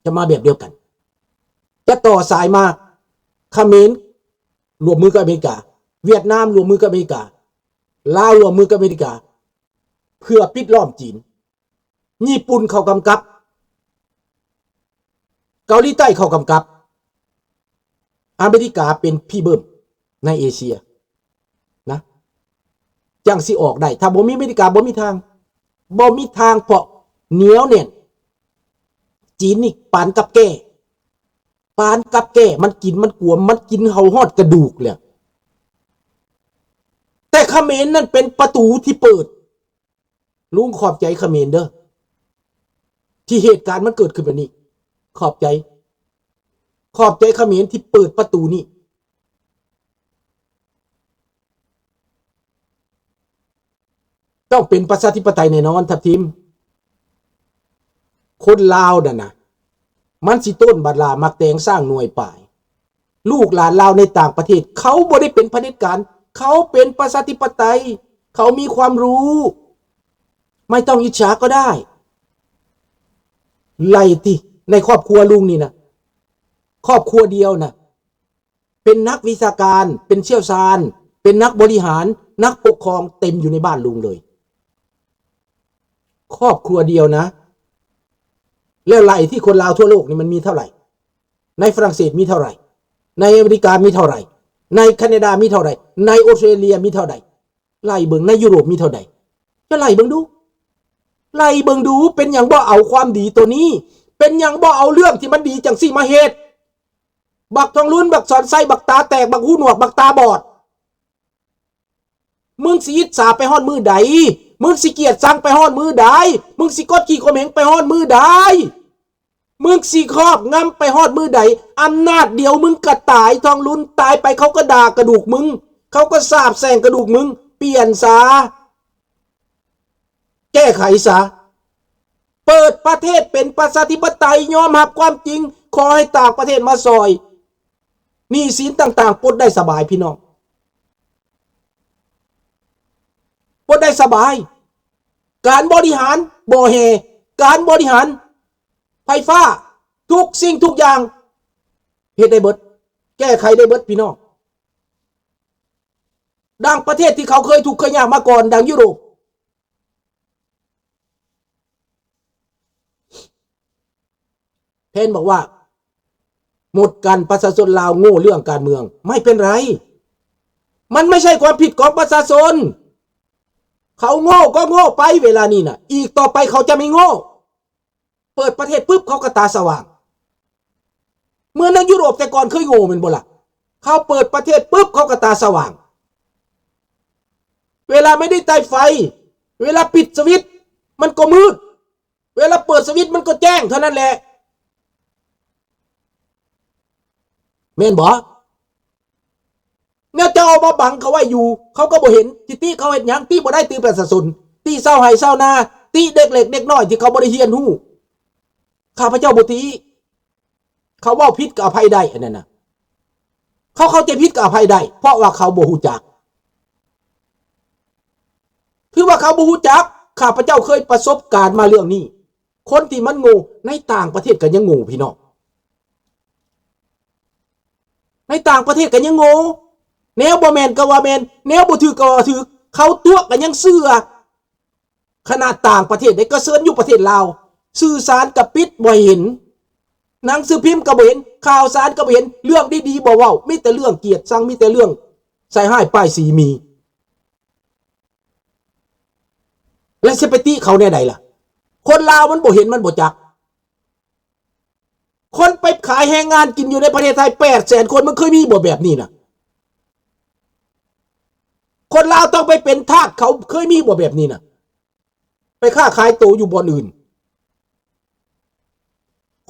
จะมาแบบเดียวกันจะต่อสายมาเขมรรวมมือกับอเมริกาเวียดนามรวมมือกับอเมริกาลาวรวมมือกับอเมริกาเพื่อปิดล้อมจีนญี่ปุ่นเข้ากำกับเกาหลีใต้เข้ากำกับอเมริกาเป็นพี่เบิ้มในเอเชียนะจังสิออกได้ถ้าบ่มีอเมริกาบ่มีทางเพราะเหนียวเนี่ยจีนนี่ปานกับแก่มันกินมันกลัวมันกินเฮาฮอดกระดูกเลยแต่เขมรนั่นเป็นประตูที่เปิดลุงขอบใจเขมรเด้อที่เหตุการณ์มันเกิดขึ้นแบบนี้ขอบใจเขมรที่เปิดประตูนี้ต้องเป็นประชาธิปไตยแน่นอนทัพทีมคนลาวน่ะนะมันสิต้นบัดลามักแตงสร้างหน่วยป่ายลูกหลานลาวในต่างประเทศเขาบ่ได้เป็นเผด็จการเขาเป็นประชาธิปไตยเขามีความรู้ไม่ต้องอิจฉาก็ได้ไล่ที่ในครอบครัวลุงนี่นะครอบครัวเดียวนะเป็นนักวิชาการเป็นเชี่ยวชาญเป็นนักบริหารนักปกครองเต็มอยู่ในบ้านลุงเลยครอบครัวเดียวนะแล้วไล่ที่คนลาวทั่วโลกนี่มันมีเท่าไหร่ในฝรั่งเศสมีเท่าไหร่ในอเมริกามีเท่าไหร่ในแคนาดามีเท่าไหร่ในออสเตรเลียมีเท่าไหร่ไล่เบิ่งในยุโรปมีเท่าไหร่จะไล่เบิ่งดูเป็นอย่างบ่เอาความดีตัวนี้เป็นอย่างบ่เอาเรื่องที่มันดีจังซี่มาเฮ็ดบักทองลุ้นบักสอนไส้บักตาแตกบักหูหนวกบักตาบอดมึงสิอิจฉาไปฮอดมือใดมึงสิเกียดชังไปฮอดมือใดมึงสิกดขี่ข่มเหงไปฮอดมือใดมึงสิครอบงำไปฮอดมือใดอำนาจเดียวมึงก็ตายทองลุ้นตายไปเขาก็ด่ากระดูกมึงเขาก็สาบแช่งกระดูกมึงเปลี่ยนซะแก้ไขซะเปิดประเทศเป็นประชาธิปไตยยอมรับความจริงขอให้ต่างประเทศมาซอยหนี้สินต่างๆปลดได้สบายพี่น้องปลดได้สบายการบริหารบ่แห่การบริหารไฟฟ้าทุกสิ่งทุกอย่างเฮ็ดได้เบิดแก้ไขได้เบิดพี่น้องดังประเทศที่เขาเคยถูกเคยยากมาก่อนดังยุโรปเพนบอกว่าหมดกันประชาชนลาวโง่เรื่องการเมืองไม่เป็นไรมันไม่ใช่ความผิดของประชาชนเขาโง่ก็โง่ไปเวลานี้นะอีกต่อไปเขาจะไม่โง่เปิดประเทศปุ๊บเขาก็ตาสว่างเมื่อนักยุโรปแต่ก่อนเคยโง่เป็นบ่ล่ะเขาเปิดประเทศปุ๊บเขาก็ตาสว่างเวลาไม่ได้ไต่ไฟเวลาปิดสวิตช์มันก็มืดเวลาเปิดสวิตช์มันก็แจ้งเท่านั้นแหละแม่นบ่เนี่ยจะเอามาบังเขาไว้อยู่เขาก็บ่เห็นที่ตีเขาเห็นหยังตีบ่ได้ตีประชาชนตีเศร้าไห้เศร้านาตีเด็กเล็กเด็กน้อยที่เขาบ่ได้เรียนรู้ข้าพเจ้าบ่ตีเขาเว้าผิดก็อภัยได้อันนั้นน่ะเขาเข้าใจผิดก็อภัยได้เพราะว่าเขาบ่ฮู้จักคือว่าเขาบ่ฮู้จักข้าพเจ้าเคยประสบการณ์มาเรื่องนี้คนที่มันโง่ในต่างประเทศก็ยังโง่พี่น้องในต่างประเทศก็ยังโง่แนวบ่แม่นก็ว่าแม่นแนวบ่ถูกก็ว่าถูกเขาตัวก็ยังเชื่อขนาดต่างประเทศได้ก็เซิร์นอยู่ประเทศลาวสื่อสารกับปิดบ่เห็นหนังสือพิมพ์ก็บ่เห็นข่าวสารก็บ่เห็นเรื่องดีๆบ่เว้ามีแต่เรื่องเกลียดชังมีแต่เรื่องใส่ร้ายป้ายสีมีแล้วสิไปติเขาแน่ใดล่ะคนลาวมันบ่เห็นมันบ่จักคนไปขายแรงงานกินอยู่ในประเทศไทย 800,000 คนมันเคยมีบ่แบบนี้น่ะคนลาวต้องไปเป็นทาสเขาเคยมีบ่แบบนี้น่ะไปค้าขายโตอยู่บ่อนอื่น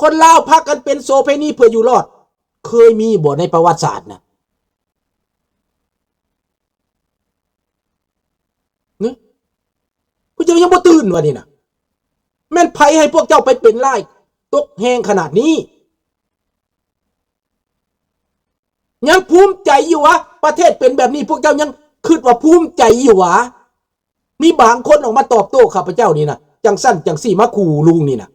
คนลาวพากันเป็นโสเภณีเพื่ออยู่รอดเคยมีบ่ในประวัติศาสตร์น่ะนี่พวกเจ้ายังบ่ตื่นวะนี่น่ะแม่นไผให้พวกเจ้าไปเป็นลายตกแห้งขนาดนี้ยังภูมิใจอยู่วะประเทศเป็นแบบนี้พวกเจ้ายังคิดว่าภูมิใจอยู่วะมีบางคนออกมาตอบโต้ข้าพเจ้านี่นะจังสั้นจังสี่มาขู่ลุงนี่นะ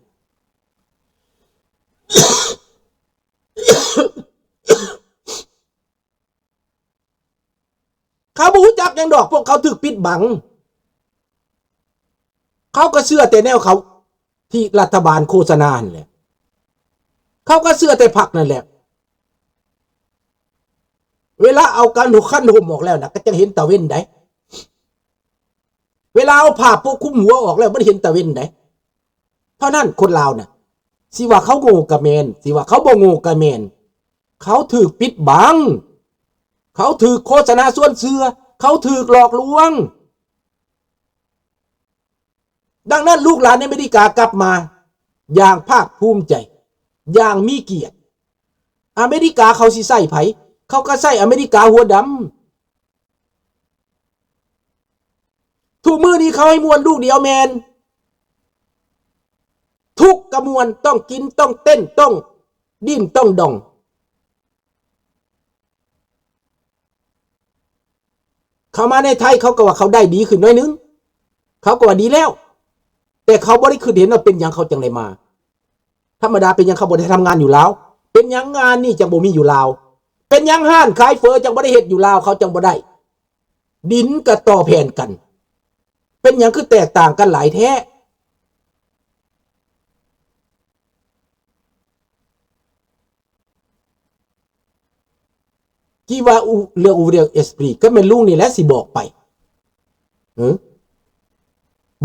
เขาบ่รู้จักหยังดอกพวกเขาถูกปิดบังเขาก็เชื่อแต่แนวเขาที่รัฐบาลโฆษณานั่นแหละเขาก็เชื่อแต่พรรคนั่นแหละเวลาเอาการหุขั้นห่มออกแล้วนะก็จะเห็นตะเว้นได้เวลาเอาผ้าปกคลุมหัวออกแล้วมันเห็นตะเว้นได้เพราะนั้นคนลาวน่ะสิว่าเขาโง่กะแมนสิว่าเขาบ่โง่กะแมนเขาถูกปิดบังเขาถูกโฆษณาส่วนเสือเขาถูกหลอกลวงดังนั้นลูกหลานในอเมริกากลับมาอย่างภาคภูมิใจอย่างมีเกียรติอเมริกาเขาสิใส่ไผเขาก็ใส่อเมริกาหัวดำทุกมื้อนี้เขาให้มวนลูกเดียวแมนทุกกระมวลต้องกินต้องเต้นต้องดิ้นต้องดองเขามาในไทยเขาก็ว่าเขาได้ดีขึ้นน้อยนึงเขาก็ว่าดีแล้วแต่เขาบ่ได้คือเห็นว่าเป็นอย่างเขาจังเลยมาธรรมดาเป็นอย่างเขาบ่ได้ทำงานอยู่แล้วเป็นอย่างงานนี่จังบ่มีอยู่ลาวเป็นอย่างห้านขายเฟอจังบ่ได้เฮ็ดอยู่ลาวเขาจังบ่ได้ดินกับต่อแผ่นกันเป็นอย่างคือแตกต่างกันหลายแท้กี่ว่าเรื่องอูเรียงเอสปรีก็เป็นลุงนี่แหละสิบอกไป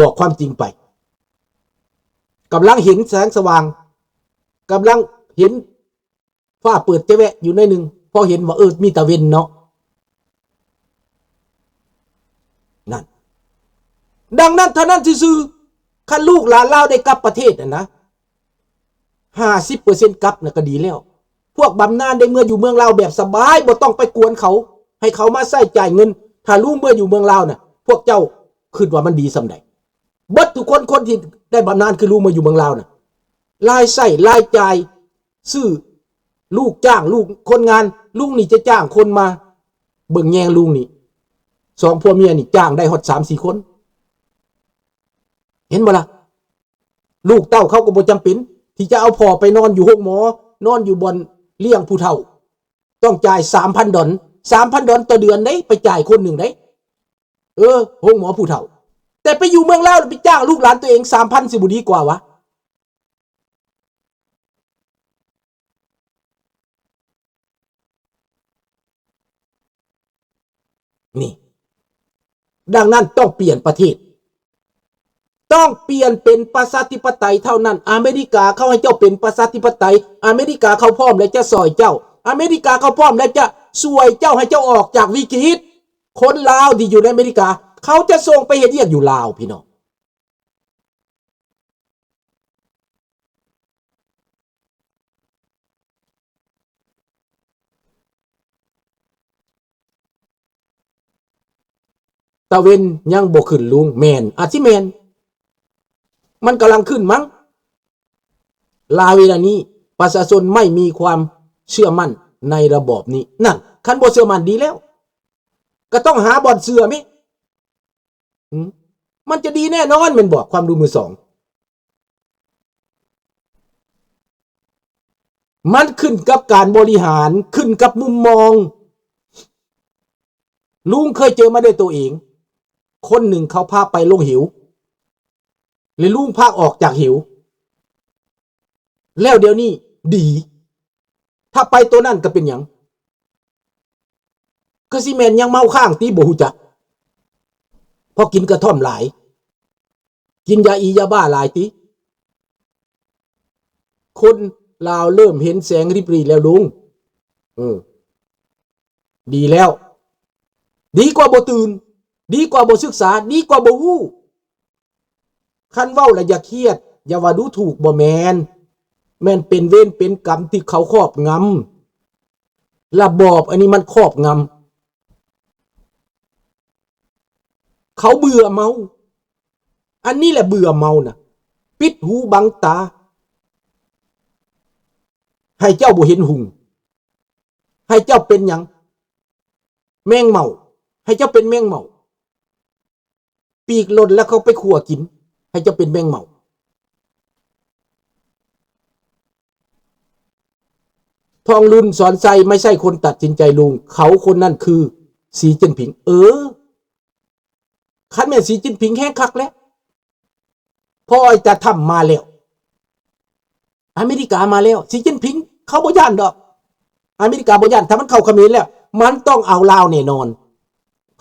บอกความจริงไปกำลังเห็นแสงสว่างกำลังเห็นฟ้าเปิดจะแวะอยู่ในหนึ่งพอเห็นว่ามีตะเวนเนาะนั่นดังนั้นเท่านั้นซื่อคันลูกหลานเล่าได้กลับประเทศนะ50%กลับนะก็ดีแล้วพวกบำนาญได้เมื่ออยู่เมืองลาวแบบสบายบ่ต้องไปกวนเขาให้เขามาใส่จ่ายเงินถ้าลูกเมื่ออยู่เมืองลาวน่ะพวกเจ้าคิดว่ามันดีสำใดเบิดทุกคนที่ได้บำนาญคือลูกเมื่ออยู่เมืองลาวน่ะรายใส่รายจ่ายซื้อลูกจ้างลูกคนงานลุงนี่จะจ้างคนมาเบิ่งแยงลุงนี่2ผัวเมียนี่จ้างได้ฮอด 3-4 คนเห็นบ่ล่ะลูกเต้าเขาก็บ่จำเป็นที่จะเอาพ่อไปนอนอยู่ห้องหมอนอนอยู่บนเลี้ยงผู้เฒ่าต้องจ่าย 3,000 ดอล3,000 ดอลต่อเดือนได้ไปจ่ายคนหนึ่งได้ห้องหมอผู้เฒ่าแต่ไปอยู่เมืองลาวไปจ้างลูกหลานตัวเอง 3,000 สิบ่ดีกว่าวะนี่ดังนั้นต้องเปลี่ยนประเทศต้องเปลี่ยนเป็นประชาธิปไตยเท่านั้นอเมริกาเขาให้เจ้าเป็นประชาธิปไตยอเมริกาเขาพร้อมแล้วจะซอยเจ้าอเมริกาเขาพร้อมแล้วจะช่วยเจ้าให้เจ้าออกจากวิกฤตคนลาวที่อยู่ในอเมริกาเขาจะส่งไปเฮ็ดเวียกอยู่ลาวพี่น้องตะเวนยังบ่ขึ้นลุงแมนอาทิแมนมันกำลังขึ้นมั้งลาวเวลานี้ประชาชนไม่มีความเชื่อมั่นในระบอบนี้นั่นคันบ่เชื่อมั่นดีแล้วก็ต้องหาบ่อนเสือมั้ยมันจะดีแน่นอนมันบอกความรู้มือสองมันขึ้นกับการบริหารขึ้นกับมุมมองลุงเคยเจอมาด้วยตัวเองคนหนึ่งเขาพาไปลงหิวเลยลุงพาออกจากหิวแล้วเดี๋ยวนี้ดีถ้าไปตัวนั่นก็เป็นหยังก็สิแม่นยังเมาข้างตีบ่ฮู้จักพอกินกระท่อมหลายกินยาอียาบ้าหลายติคนลาวเริ่มเห็นแสงริบหรี่แล้วลุงดีแล้วดีกว่าบ่ตื่นดีกว่าบ่ศึกษาดีกว่าบ่ฮู้คันเว้าแล้วอย่าเครียดอย่าว่าดูถูกบ่แม่นเป็นเวรเป็นกรรมที่เขาครอบงำระบอบอันนี้มันครอบงำเขาเบื่อเมาอันนี้แหละเบื่อเมาน่ะปิดหูบังตาให้เจ้าบ่เห็นหุงให้เจ้าเป็นหยังแมงเมาให้เจ้าเป็นแมงเมาปีกหล่นแล้วเขาไปขั่วกินให้เจ้าเป็นแมงเมา องลุนสอนไซไม่ใช่คนตัดสินใจลุงเขาคนนั่นคือสีจิ้นผิงคันแม่สีจิ้นผิงแห้งคักแล้วพ่อจะทำมาแล้วอเมริกามาแล้วสีจิ้นผิงเขาบ่ย่านดอกอเมริกาบ่ย่านถ้ามันเข้าเขมรแล้วมันต้องเอาลาวแน่นอน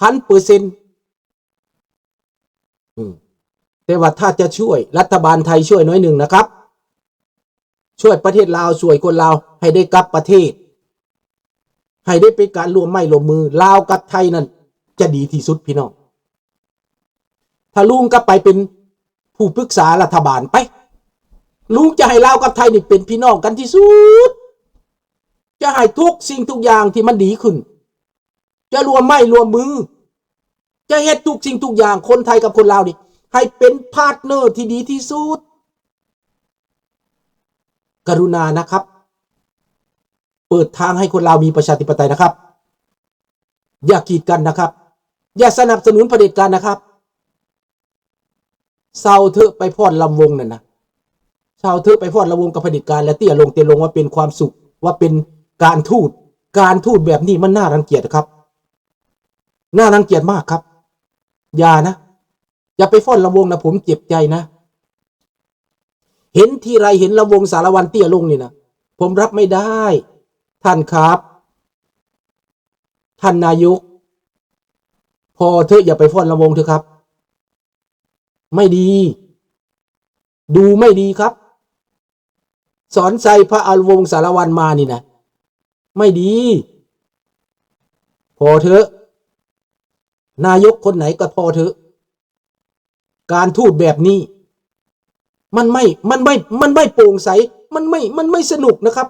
1,000%แต่ว่าถ้าจะช่วยรัฐบาลไทยช่วยน้อยหนึ่งนะครับช่วยประเทศลาวช่วยคนลาวให้ได้กลับประเทศให้ได้เป็นการรวมไม้รวมมือลาวกับไทยนั่นจะดีที่สุดพี่น้องถ้าลุงก็ไปเป็นผู้ปรึกษารัฐบาลไปลุงจะให้ลาวกับไทยนี่เป็นพี่น้องกันที่สุดจะให้ทุกสิ่งทุกอย่างที่มันดีขึ้นจะรวมไม้รวมมือจะเฮ็ดทุกสิ่งทุกอย่างคนไทยกับคนลาวนี่ให้เป็นพาร์ทเนอร์ที่ดีที่สุดกรุณานะครับเปิดทางให้คนลาวมีประชาธิปไตยนะครับอย่ากีดกันนะครับอย่าสนับสนุนเผด็จการนะครับเศร้าเถอะไปพอดลำวงนั่นนะเศร้าเถอะไปพอดลำวงกับเผด็จการและเตี้ยลงว่าเป็นความสุขว่าเป็นการทูตแบบนี้มันน่ารังเกียจครับน่ารังเกียจมากครับอย่าไปฟ้อนลำวงนะผมเจ็บใจนะเห็นทีไรเห็นลำวงสารวันเตี้ยลงนี่นะผมรับไม่ได้ท่านครับท่านนายกพอเถอะอย่าไปฟ้อนลำวงเถอะครับไม่ดีดูไม่ดีครับสอนใจพระอาวงสารวันมานี่นะไม่ดีพอเถอะนายกคนไหนก็พอเถอะการทูตแบบนี้มันไม่โปร่งใสมันไม่สนุกนะครับ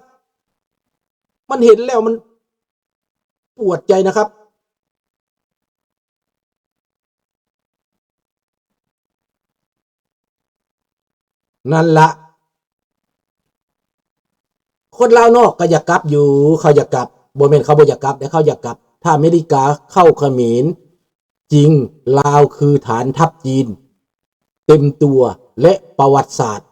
มันเห็นแล้วมันปวดใจนะครับนั่นละคนลาวนอกก็อยากกลับอยู่เขาอยากกลับบ่แม่นเขาบ่อยากกลับแต่เขาอยากกลับถ้าอเมริกาเข้าเขมรจริงลาวคือฐานทัพจีนเต็มตัวและประวัติศาสตร์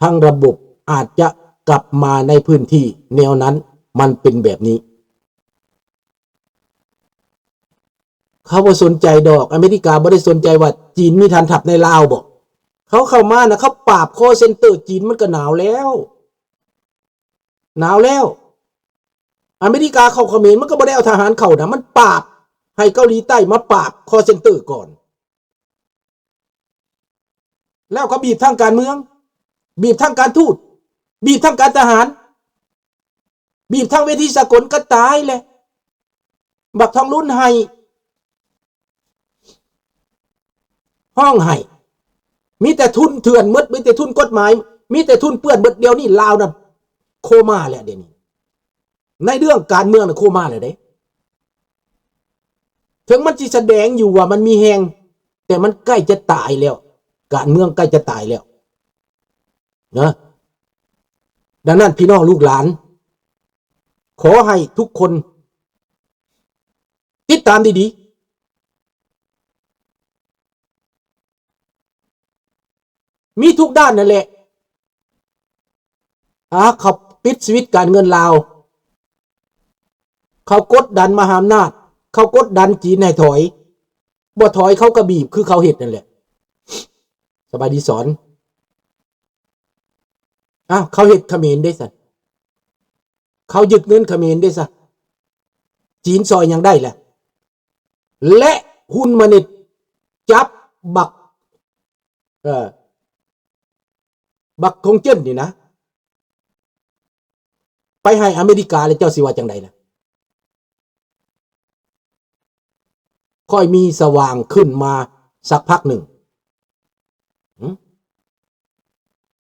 ทั้งระบบอาจจะกลับมาในพื้นที่แนวนั้นมันเป็นแบบนี้เขาบ่สนใจดอกอเมริกาบ่ได้สนใจว่าจีนมีฐานทัพในลาวบ่เขาเข้ามานะเขาปราบคอเซ็นเตอร์จีนมันก็หนาวแล้วอเมริกาเข้าเขมรมันก็บ่ได้เอาทหารเข้านะมันปราบให้เกาหลีใต้มาปราบคอเซ็นเตอร์ก่อนแล้วก็บีบทางการเมืองบีบทางการทูตบีบทางการทหารบีบทางเวทีสากลก็ตายเลยบักทองรุ่นให้ห้องให้มีแต่ทุนเถื่อนมืดมีแต่ทุนกฎหมายมีแต่ทุนเปื้อนมืดเดียวนี่ลาวน่ะโคม่าแล้วเดี๋ยวนี้ในเรื่องการเมืองน่ะโคม่าเลยเด้ถึงมันจะแสดงอยู่ว่ามันมีแหงแต่มันใกล้จะตายแล้วการเมืองใกล้จะตายแล้วนะดังนั้นพี่น้องลูกหลานขอให้ทุกคนติดตามดีๆมีทุกด้านนั่นแหละเขาปิดสวิตช์การเงินลาวเขากดดันมหาอำนาจเขากดดันจีนให้ถอยบ่ถอยเขาก็บีบคือเขาเฮ็ดนั่นแหละสบายดีสอนเขาเฮ็ดเขมรได้ซะเขายึดเงินเขมรได้ซะจีนซอยยังได้แหละและหุ้นมันนี่จับบักคงเจิ้นนี่นะไปให้อเมริกาแล้วเจ้าสิว่าจังไดล่ะค่อยมีสว่างขึ้นมาสักพักหนึ่ง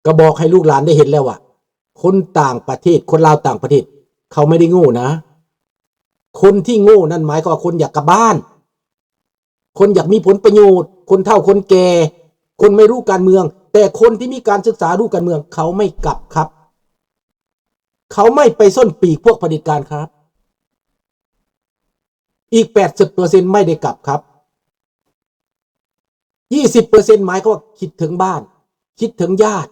ก็บอกให้ลูกหลานได้เห็นแล้วว่าคนต่างประเทศคนลาวต่างประเทศเขาไม่ได้โง่นะคนที่โง่นั่นหมายความว่าคนอยากกลับบ้านคนอยากมีผลประโยชน์คนเฒ่าคนแก่คนไม่รู้การเมืองแต่คนที่มีการศึกษารู้การเมืองเขาไม่กลับครับเขาไม่ไปส้นปีกพวกเผด็จการครับอีก 80% ไม่ได้กลับครับ 20% หมายความว่าคิดถึงบ้านคิดถึงญาติ